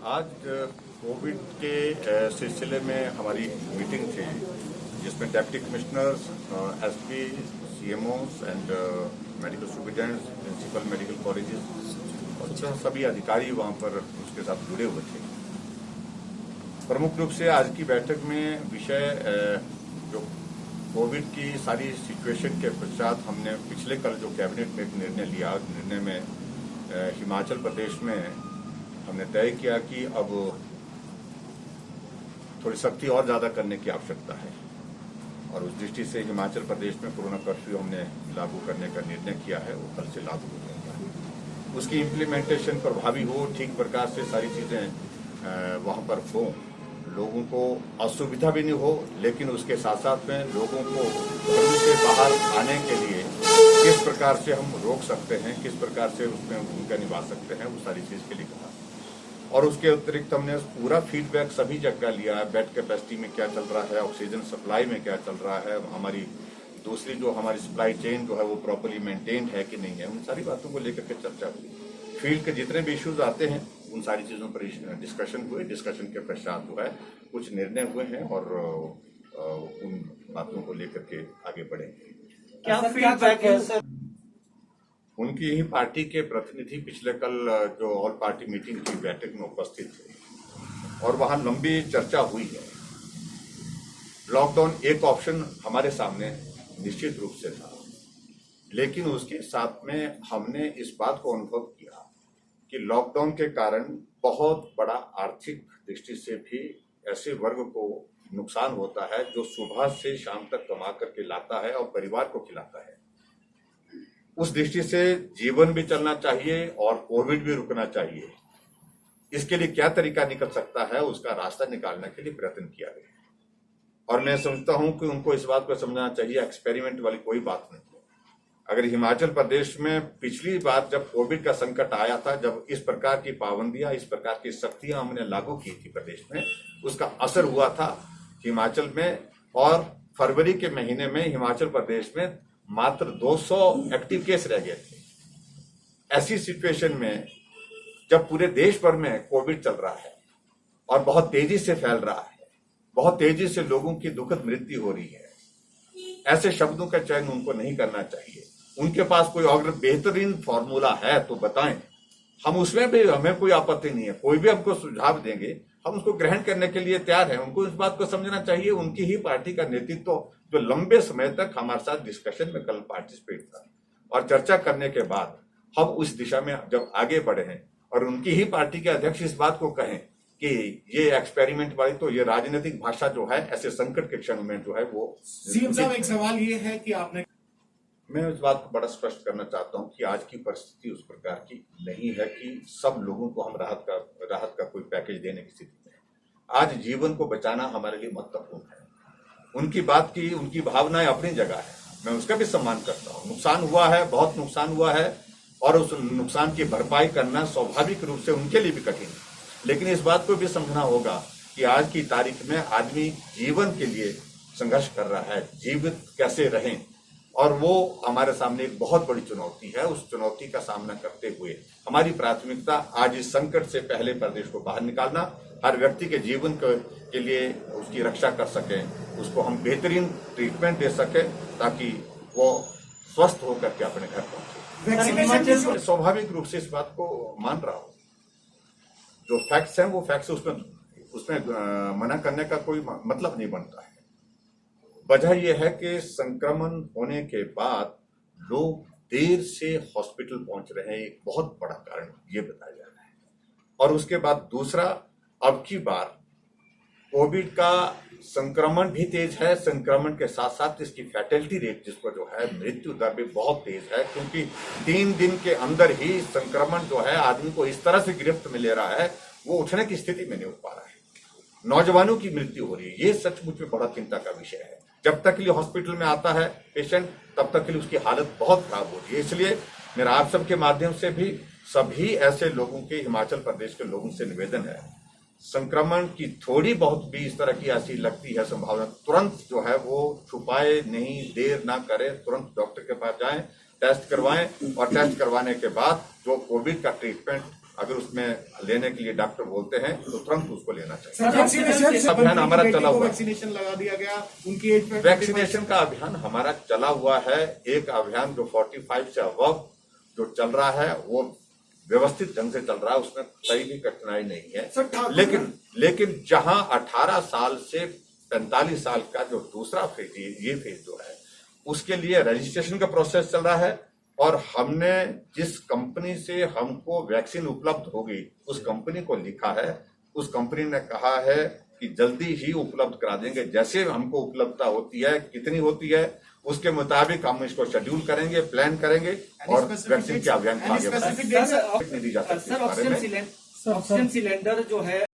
आज कोविड के सिलसिले में हमारी मीटिंग थी जिसमें deputy commissioners, SP, CMOs and medical superintendents, principal medical colleges और सभी अधिकारी वहां पर उसके साथ जुड़े हुए थे। प्रमुख रूप से आज की बैठक में विषय जो कोविड की सारी सिचुएशन के पश्चात हमने पिछले कल जो कैबिनेट में एक निर्णय लिया, निर्णय में हिमाचल प्रदेश में हमने तय किया कि अब थोड़ी सख्ती और ज्यादा करने की आवश्यकता है और उस दृष्टि से हिमाचल प्रदेश में कोरोना कर्फ्यू हमने लागू करने का निर्णय किया है। वो कल से लागू हो जाएगा, उसकी इम्प्लीमेंटेशन प्रभावी हो, ठीक प्रकार से सारी चीजें वहां पर हो, लोगों को असुविधा भी नहीं हो, लेकिन उसके साथ साथ में लोगों को घरों से बाहर आने के लिए किस प्रकार से हम रोक सकते हैं, किस प्रकार से उसमें भूमिका निभा सकते हैं, वो सारी चीज के लिए कहा। और उसके अतिरिक्त हमने पूरा फीडबैक सभी जगह लिया है, बेड कैपेसिटी में क्या चल रहा है, ऑक्सीजन सप्लाई में क्या चल रहा है, हमारी दूसरी जो हमारी सप्लाई चेन जो है वो प्रॉपर्ली मेंटेन्ड है कि नहीं है, उन सारी बातों को लेकर के चर्चा हुई। फील्ड के जितने भी इश्यूज आते हैं उन सारी चीजों पर डिस्कशन हुए। डिस्कशन के पश्चात जो है कुछ निर्णय हुए हैं और उन बातों को लेकर के आगे बढ़ेंगे। क्या फीडबैक है सर? उनकी ही पार्टी के प्रतिनिधि पिछले कल जो ऑल पार्टी मीटिंग की बैठक में उपस्थित थे और वहां लंबी चर्चा हुई है। लॉकडाउन एक ऑप्शन हमारे सामने निश्चित रूप से था, लेकिन उसके साथ में हमने इस बात को अनुभव किया कि लॉकडाउन के कारण बहुत बड़ा आर्थिक दृष्टि से भी ऐसे वर्ग को नुकसान होता है जो सुबह से शाम तक कमा करके लाता है और परिवार को खिलाता है। उस दृष्टि से जीवन भी चलना चाहिए और कोविड भी रुकना चाहिए। इसके लिए क्या तरीका निकल सकता है, उसका रास्ता निकालने के लिए प्रयत्न किया गया और मैं समझता हूं कि उनको इस बात को समझना चाहिए, एक्सपेरिमेंट वाली कोई बात नहीं है। अगर हिमाचल प्रदेश में पिछली बार जब कोविड का संकट आया था, जब इस प्रकार की पाबंदियां, इस प्रकार की सख्तियां हमने लागू की थी प्रदेश में, उसका असर हुआ था हिमाचल में और फरवरी के महीने में हिमाचल प्रदेश में मात्र 200 एक्टिव केस रह गए थे। ऐसी सिचुएशन में जब पूरे देश भर में कोविड चल रहा है और बहुत तेजी से फैल रहा है, बहुत तेजी से लोगों की दुखद मृत्यु हो रही है, ऐसे शब्दों का चयन उनको नहीं करना चाहिए। उनके पास कोई अगर बेहतरीन फॉर्मूला है तो बताएं, हम उसमें भी, हमें कोई आपत्ति नहीं है, कोई भी हमको सुझाव देंगे हम उसको ग्रहण करने के लिए तैयार हैं। उनको इस बात को समझना चाहिए, उनकी ही पार्टी का नेतृत्व जो लंबे समय तक हमारे साथ डिस्कशन में कल पार्टिसिपेट था और चर्चा करने के बाद हम उस दिशा में जब आगे बढ़े हैं और उनकी ही पार्टी के अध्यक्ष इस बात को कहें कि ये एक्सपेरिमेंट वाली तो ये राजनीतिक भाषा जो है ऐसे संकट के क्षण में जो है वो। सीएम साहब, एक सवाल ये है कि आपने, मैं इस बात को बड़ा स्पष्ट करना चाहता हूं कि आज की परिस्थिति उस प्रकार की नहीं है कि सब लोगों को हम राहत का कोई पैकेज देने की स्थिति में है। आज जीवन को बचाना हमारे लिए महत्वपूर्ण है। उनकी बात की, उनकी भावनाएं अपनी जगह है, मैं उसका भी सम्मान करता हूं। नुकसान हुआ है, बहुत नुकसान हुआ है और उस नुकसान की भरपाई करना स्वाभाविक रूप से उनके लिए भी कठिन है, लेकिन इस बात को भी समझना होगा कि आज की तारीख में आदमी जीवन के लिए संघर्ष कर रहा है, जीवित कैसे रहें, और वो हमारे सामने एक बहुत बड़ी चुनौती है। उस चुनौती का सामना करते हुए हमारी प्राथमिकता आज इस संकट से पहले प्रदेश को बाहर निकालना, हर व्यक्ति के जीवन के लिए उसकी रक्षा कर सकें, उसको हम बेहतरीन ट्रीटमेंट दे सकें ताकि वो स्वस्थ होकर के अपने घर पहुंचे। स्वाभाविक रूप से इस बात को मान रहा हूं, जो फैक्ट्स हैं वो फैक्ट्स, उसमें मना करने का कोई मतलब नहीं बनता है। वजह यह है कि संक्रमण होने के बाद लोग देर से हॉस्पिटल पहुंच रहे हैं, एक बहुत बड़ा कारण ये बताया जा रहा है। और उसके बाद दूसरा, अब की बार कोविड का संक्रमण भी तेज है, संक्रमण के साथ साथ इसकी फैटेलिटी रेट जिसको जो है मृत्यु दर भी बहुत तेज है, क्योंकि 3 दिन के अंदर ही संक्रमण जो है आदमी को इस तरह से गिरफ्त में ले रहा है, वो उठने की स्थिति में नहीं उठ पा रहा है। नौजवानों की मृत्यु हो रही है, ये सचमुच में बड़ा चिंता का विषय है। जब तक के लिए हॉस्पिटल में आता है पेशेंट, तब तक के लिए उसकी हालत बहुत खराब हो रही है। इसलिए मेरा आप सबके माध्यम से भी सभी ऐसे लोगों के, हिमाचल प्रदेश के लोगों से निवेदन है, संक्रमण की थोड़ी बहुत भी इस तरह की ऐसी लगती है संभावना, तुरंत जो है वो छुपाए नहीं, देर ना करें, तुरंत डॉक्टर के पास जाएं, टेस्ट करवाएं और टेस्ट करवाने के बाद जो कोविड का ट्रीटमेंट अगर उसमें लेने के लिए डॉक्टर बोलते हैं तो तुरंत उसको लेना चाहिए। सर, वैक्सीनेशन अभियान हमारा चला हुआ है। वैक्सीनेशन लगा दिया गया उनकी एज पे। वैक्सीनेशन का अभियान हमारा चला हुआ है। एक अभियान जो 45 से अबव जो चल रहा है वो व्यवस्थित ढंग से चल रहा है, उसमें कोई भी कठिनाई नहीं है। लेकिन जहां 18 साल से 45 साल का जो दूसरा फेज, ये फेज जो है उसके लिए रजिस्ट्रेशन का प्रोसेस चल रहा है और हमने जिस कंपनी से हमको वैक्सीन उपलब्ध होगी उस कंपनी को लिखा है। उस कंपनी ने कहा है कि जल्दी ही उपलब्ध करा देंगे। जैसे हमको उपलब्धता होती है, कितनी होती है, उसके मुताबिक हम इसको शेड्यूल करेंगे, प्लान करेंगे और वैक्सीन के अभियान को आगे बढ़ाएंगे। नहीं दी जा सकती सर, ऑक्सीजन सिलेंडर जो है